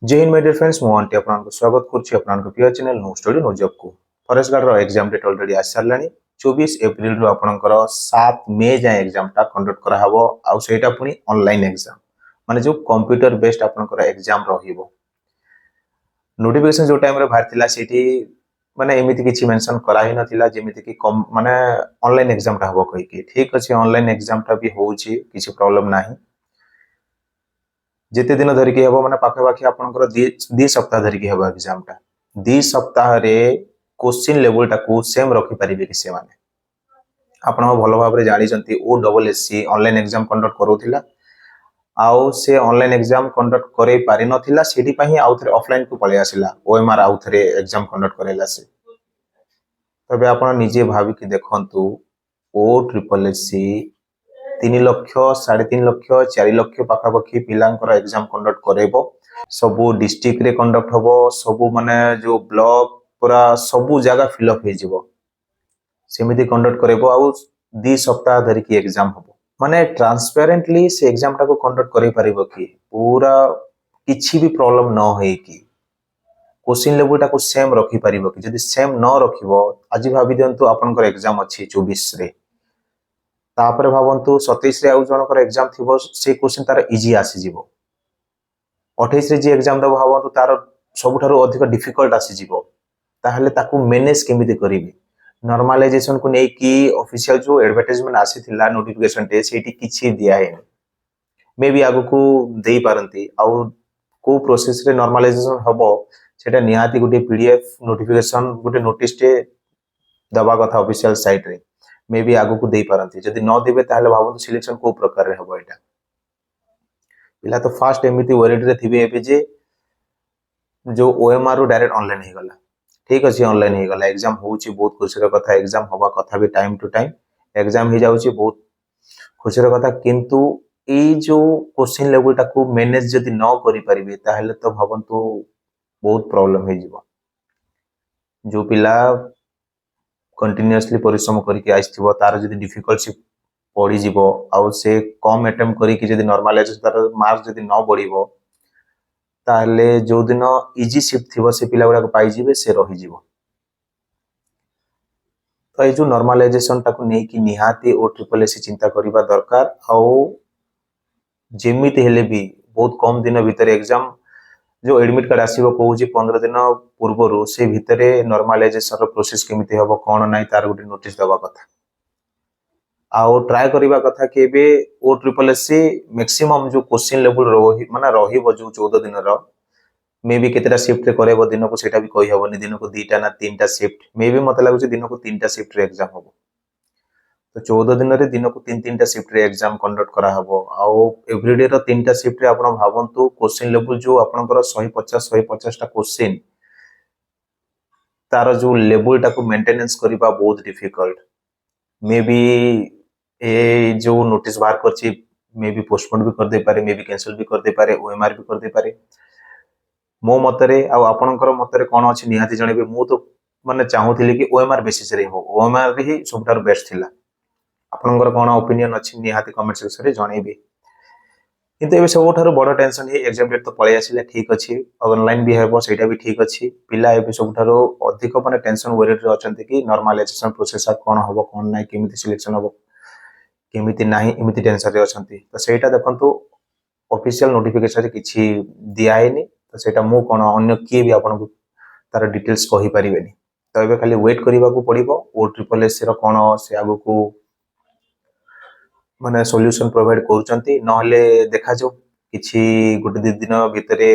जय Hind my dear friends मुझे आपको स्वागत करुच्ची प्रिय channel no study no job को forest guard exam date already आसी सारे 24 एप्रिल रु आपनकर 7 मे जाए एग्जाम टा कंडक्ट करा हबो आउ सेटा पुनी ऑनलाइन एग्जाम माने जो कंप्यूटर बेस्ड आपनकर एग्जाम रहिबो। नोटिफिकेशन जो टाइम रे बाहर थिला सेठी माने एमिति किछि मेंशन करा ही नथिला जेमिति कि कम माने ऑनलाइन एग्जाम टा हबो कहि कि ठीक अछि ऑनलाइन एग्जाम टा भी होउची किछि प्रॉब्लम नाही। जिते दिन धरिकी हम मैंने पाखापाखि आपंकर दी सप्ताह धरिकी हम एग्जाम टा दी सप्ताह रे क्वेश्चन लेवल टाकू सेम रखिपारे कि से माने आपण भल भाव जानते OSSC ऑनलाइन एग्जाम कंडक्ट करूला आउ से ऑनलाइन एग्जाम कंडक्ट करे पारि नथिला सेठी पई आउ थरे ऑफलाइन को पळे आसिला OMR आउ थरे एग्जाम कंडक्ट करेला से तबे आपण निजे भाबी कि देखंतु OSSC 3 लाख 3.5 लाख 4 लाख पाखापाखि पिलांकर एग्जाम कंडक्ट करेबो सबु डिस्ट्रिक्ट रे कंडक्ट हबो सबु माने जो ब्लॉक पूरा सबु जगह फिलअप हो जिवो सेमिति कंडक्ट करेबो आउ 2 सप्ताह धरि की एग्जाम हबो माने ट्रांसपेरेंटली से एग्जाम टाको कंडक्ट करि परिबो कि पूरा किछि भी प्रॉब्लम न होई कि क्वेश्चन लेवल टाको सेम रखि परिबो कि जदि सेम न रखिबो आज भाबी दियंतु आपनकर एग्जाम अछि 24 रे तापर भावंतु 27 रे आउ जनकर एग्जाम थिबो से क्वेश्चन तार इजी आसी जिवो 28 रे जे एग्जाम दबो भावंतु तार सबुठारु अधिक डिफिकल्ट आसी जिवो ताहले ताकू मैनेज केमिति करिवे नॉर्मलाइजेशन को नै कि ऑफिशियल जो एडवर्टाइजमेंट आसी थिला नोटिफिकेशन टे सेठी किछि दिया है मे बी आगु को देई पारंती आउ को प्रोसेस रे नॉर्मलाइजेशन हबो सेटा निहाती गुटे पीडीएफ नोटिफिकेशन गुटे नोटिस टे दबा कथा ऑफिशियल साइट रे मे बी आगु को देई पारंती जदि न देबे ताहले भाबंतु सिलेक्शन को प्रकार रे हबो एटा पिला तो फास्ट एमिति वरिड रे थिबे एबे जे जो OMR रो डायरेक्ट ऑनलाइन हे गला ठीक अछि ऑनलाइन हे गला एग्जाम होउची बहुत खुशीर कथा एग्जाम हवा कथा भी टाइम टू टाइम एग्जाम हे जाउची बहुत खुशीर कथा किंतु ए जो क्वेश्चन लेवल टाकू मैनेज जदि न करि परिबे ताहले तो भाबंतु बहुत प्रॉब्लम हे जिवो जो पिला कंटिन्यूअसली परिश्रम करके आइथिबो तार जदि डिफिकल्ट पड़ी जीवो आउ से कम अटेम्प्ट करिकि जदि नॉर्मलाइज तार मार्क्स जदि न बढ़िबो ताहले जो दिन इजी शिफ्ट थिबो से पिला गुडा पाई जिवे से रहि जीवो तो ए जो नॉर्मलाइजेशन टाकू नै कि निहाती OSSC चिंता करिबा दरकार आउ जेमिति हेले भी बहुत कम दिन भीतर एग्जाम जो एडमिट कार्ड आसीबो कहूची 15 दिन पूर्वरु से भितरे नॉर्मलाइजेशन रो प्रोसेस केमिति हबो कोन नै तार गुटे नोटिस दबा कथा आउ ट्राई करिबा कथा कि बे OSSC मैक्सिमम जो क्वेश्चन लेवल रही माने रहिबो जो 14 दिन रो मे बी केतेटा शिफ्ट रे करेबो दिन को सेटा भी कहि हबोनी दिन को 2टा ना 3टा शिफ्ट मे बी मते लागुची दिन को 3टा शिफ्ट रे एग्जाम हबो तो 14 दिन रे दिन को 3-3टा शिफ्ट रे एग्जाम कंडक्ट करा हबो आउ एवरीडे रो 3टा शिफ्ट रे आपण भावंतु क्वेश्चन लेवल जो आपनकर 150 टा क्वेश्चन तार जो लेवल टाको मेंटेनेंस करिबा बहुत डिफिकल्ट मे बी ए जो नोटिस बाहर करछि मे बी पोस्टपोन भी कर दे पारे मे बी कैंसिल भी कर दे पारे OMR भी कर दे पारे मो मतरे आ आपनकर मतरे कोन अछि निहाती जणेबे मु तो माने चाहूथिले कि OMR बेसिस रे हो OMR रे ही सबटार बेस्ट थिला आपनकर कोन ओपिनियन अछि निहाती कमेंट सेक्शन रे जणेबे किंतु एबे सबठारु बड़ टेंशन हे एग्जाम डेट तो पळे आसिला ठीक अछि ऑनलाइन भी हेबो सेटा भी ठीक अछि पिला एबे सबठारु अधिक माने टेंशन वरिड रे अछंती कि नॉर्मलाइजेशन प्रोसेस कोन होबो कोन नै केमिति सिलेक्शन होबो केमिति नाही एमिति टेंशन रे अछंती तो सेटा देखंतु ऑफिशियल नोटिफिकेशन रे किछि दिया हेनी तो सेटा मु कोन अन्य किए भी आपन को तार डिटेल्स कहि परिबेनी तो एबे खाली वेट करिबा को पड़िबो OSSC रो कोन से आगु को माने सॉल्यूशन प्रोवाइड करूचंती नहले देखा जो किछि गुटे दिन भितरे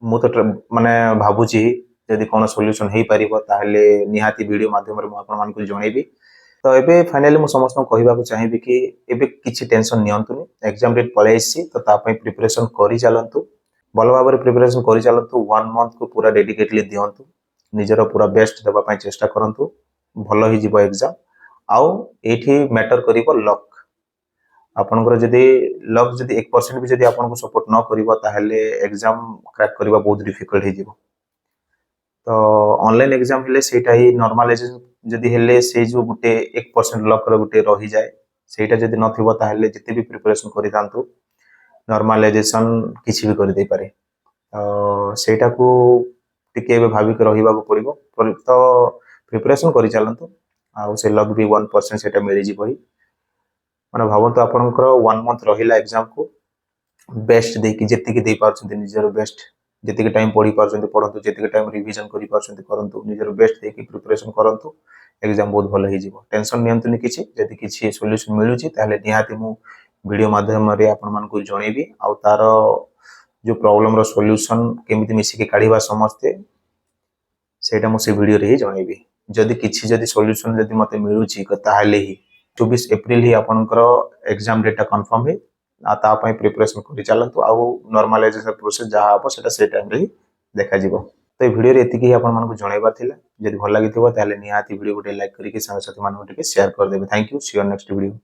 मु तो माने भाबुची जदि कोन सॉल्यूशन हेई परिबो ताहले निहाती वीडियो माध्यम रे मु आपन मान को जणेबी तो एबे फाइनली मु समस्त कहबा को चाहिबी कि एबे किछि टेंशन नियंतुनी एग्जाम डेट पळेसी तो ता पई प्रिपरेशन करि चलंतु भल भाबरे प्रिपरेशन करि चलंतु 1 मंथ को पूरा डेडिकेटली दियंतु निजरो पूरा बेस्ट देबा पई चेष्टा करंतु भलो ही जीवो एग्जाम आउ एठी मैटर करिवो लक आपनकर जदि लक जदि 1% भी जदि आपन को सपोर्ट न करिवो ताहले एग्जाम क्रैक करिबा बहुत डिफिकल्ट हे जीवो तो ऑनलाइन एग्जाम हेले सेटा ही नॉर्मलाइजेशन जदि हेले से जो गुटे 1% लक रो गुटे रही जाए सेटा जदि नथिबो ताहले जते भी प्रिपरेशन करि तांतु नॉर्मलाइजेशन किछि भी करि दे पारे ସେଇଟାକୁ ଟିକେ ଏବେ ଭାବିକି ରହିବାକୁ ପଡ଼ିବ। ତ ପ୍ରିପାରେସନ୍ କରି ଚାଲନ୍ତୁ ଆଉ ସେ ଲକ୍ ବି 1% ସେଇଟା ମିଳିଯିବ ହିଁ। ମାନେ ଭାବନ୍ତୁ ଆପଣଙ୍କର 1 ମନ୍ଥ ରହିଲା ଏକ୍ଜାମକୁ, ବେଷ୍ଟ ଦେଇକି ଯେତିକି ଦେଇପାରୁଛନ୍ତି ନିଜର ବେଷ୍ଟ, ଯେତିକି ଟାଇମ୍ ପଢ଼ି ପାରୁଛନ୍ତି ପଢ଼ନ୍ତୁ, ଯେତିକି ଟାଇମ୍ ରିଭିଜନ୍ କରିପାରୁଛନ୍ତି କରନ୍ତୁ, ନିଜର ବେଷ୍ଟ ଦେଇକି ପ୍ରିପାରେସନ୍ କରନ୍ତୁ, ଏକ୍ଜାମ ବହୁତ ଭଲ ହେଇଯିବ। ଟେନସନ୍ ନିଅନ୍ତୁନି କିଛି, ଯଦି କିଛି ସଲ୍ୟୁସନ୍ ମିଳୁଛି ତାହେଲେ ନିହାତି ମୁଁ ଭିଡ଼ିଓ ମାଧ୍ୟମରେ ଆପଣମାନଙ୍କୁ ଜଣେଇବି, ଆଉ ତାର ଯେଉଁ ପ୍ରୋବ୍ଲେମର ସଲ୍ୟୁସନ୍ କେମିତି ମିଶିକି କାଢ଼ିବା ସମସ୍ତେ, ସେଇଟା ମୁଁ ସେ ଭିଡ଼ିଓରେ ହିଁ ଜଣେଇବି। ଯଦି ସଲ୍ୟୁସନ୍ ଯଦି ମୋତେ ମିଳୁଛି ତାହେଲେ ହିଁ 24 ଏପ୍ରିଲ ହିଁ ଆପଣଙ୍କର ଏକ୍ଜାମ ଡେଟ୍ଟା କନଫର୍ମ ହୁଏ। ଆଉ ତା ପାଇଁ ପ୍ରିପାରେସନ୍ କରି ଚାଲନ୍ତୁ, ଆଉ ନର୍ମାଲାଇଜେସନ୍ ପ୍ରୋସେସ୍ ଯାହା ହେବ ସେଇଟା ସେ ଟାଇମ୍ରେ ହିଁ ଦେଖାଯିବ। ତ এই ଭିଡ଼ିଓରେ ଏତିକି ହିଁ ଆପଣମାନଙ୍କୁ ଜଣାଇବାର ଥିଲା। ଯଦି ଭଲ ଲାଗିଥିବ ତାହେଲେ ନିହାତି ଭିଡ଼ିଓ ଗୋଟେ ଲାଇକ୍ କରିକି ସାଙ୍ଗସାଥିମାନଙ୍କୁ ଟିକେ ସେୟାର କରିଦେବେ। Thank you, see you next video.